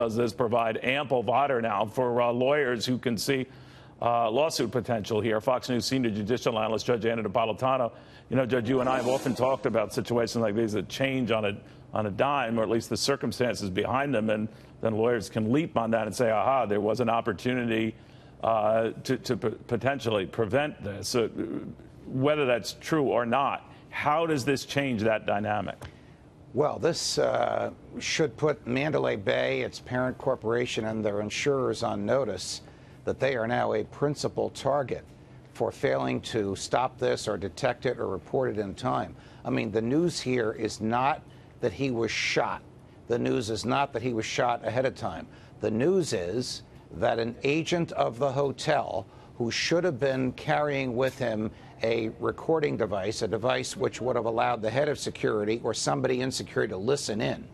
Does this provide ample fodder now for lawyers who can see lawsuit potential here? Fox News senior judicial analyst Judge Andrew Napolitano. You know, Judge, you and I have often talked about situations like these that change on a dime, or at least the circumstances behind them, and then lawyers can leap on that and say, aha, there was an opportunity to potentially prevent this. Whether that's true or not, how does this change that dynamic? Well, this should put Mandalay Bay, its parent corporation, and their insurers on notice that they are now a principal target for failing to stop this or detect it or report it in time. I mean, the news here is not that he was shot. The news is not that he was shot ahead of time. The news is that an agent of the hotel who should have been carrying with him a recording device, a device which would have allowed the head of security or somebody in security to listen in,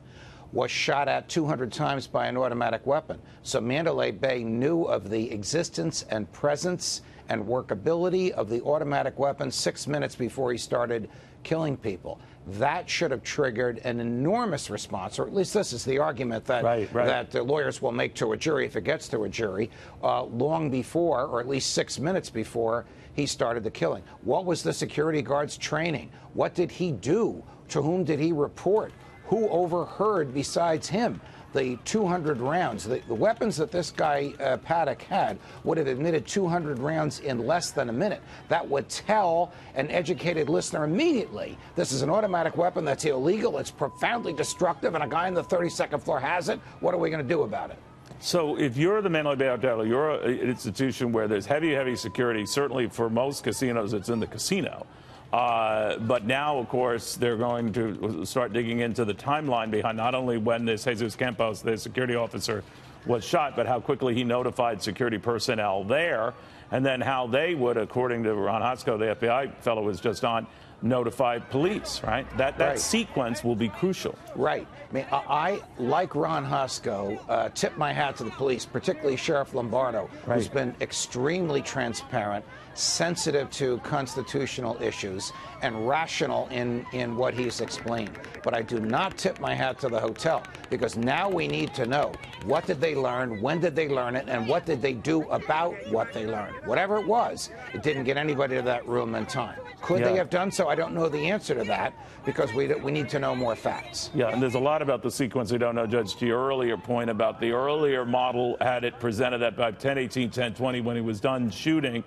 was shot at 200 times by an automatic weapon. So Mandalay Bay knew of the existence and presence and workability of the automatic weapon 6 minutes before he started killing people. That should have triggered an enormous response, or at least this is the argument that that the lawyers will make to a jury if it gets to a jury, long before, or at least 6 minutes before he started the killing. What was the security guard's training? What did he do? To whom did he report? Who overheard besides him the 200 rounds? The weapons that this guy Paddock had would have admitted 200 rounds in less than a minute. That would tell an educated listener immediately, this is an automatic weapon that's illegal, it's profoundly destructive, and a guy on the 32nd floor has it. What are we going to do about it? So if you're the Mandalay Bay Hotel, you're an institution where there's heavy security. Certainly for most casinos, it's in the casino. But now, of course, they're going to start digging into the timeline behind not only when this Jesus Campos, the security officer, was shot, but how quickly he notified security personnel there, and then how they would, according to Ron Hosko, the FBI fellow was just on, notify police, right? That sequence will be crucial. Right. I mean, I like Ron Hosko, tip my hat to the police, particularly Sheriff Lombardo, who's been extremely transparent, sensitive to constitutional issues, and rational in what he's explained. But I do not tip my hat to the hotel, because now we need to know, what did they learn, when did they learn it, and what did they do about what they learned? Whatever it was, it didn't get anybody to that room in time. Could they have done so? I don't know the answer to that, because we need to know more facts. Yeah, and there's a lot about the sequence we don't know, Judge. To your earlier point about the earlier model had it presented at 10:18, 10:20 when he was done shooting.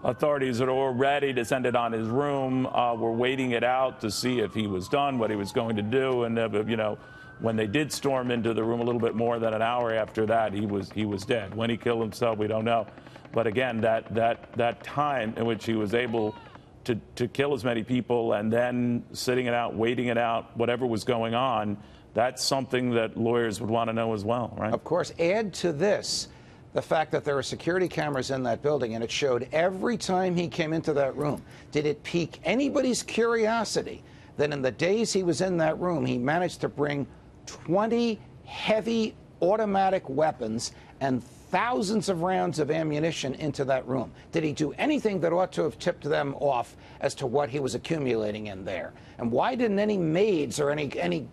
Authorities had already descended on his room, were waiting it out to see if he was done, what he was going to do, and you know, when they did storm into the room a little bit more than an hour after that, he was dead. When he killed himself, we don't know. But again, that time in which he was able to kill as many people and then sitting it out, waiting it out, whatever was going on, that's something that lawyers would want to know as well, right? Of course. Add to this the fact that there are security cameras in that building, and it showed every time he came into that room. Did it pique anybody's curiosity that in the days he was in that room, he managed to bring 20 heavy automatic weapons and thousands of rounds of ammunition into that room? Did he do anything that ought to have tipped them off as to what he was accumulating in there? And why didn't any maids or any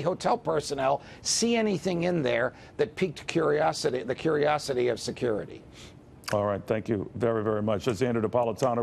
hotel personnel see anything in there that piqued curiosity, the curiosity of security? All right, thank you very much. Judge Andrew Napolitano.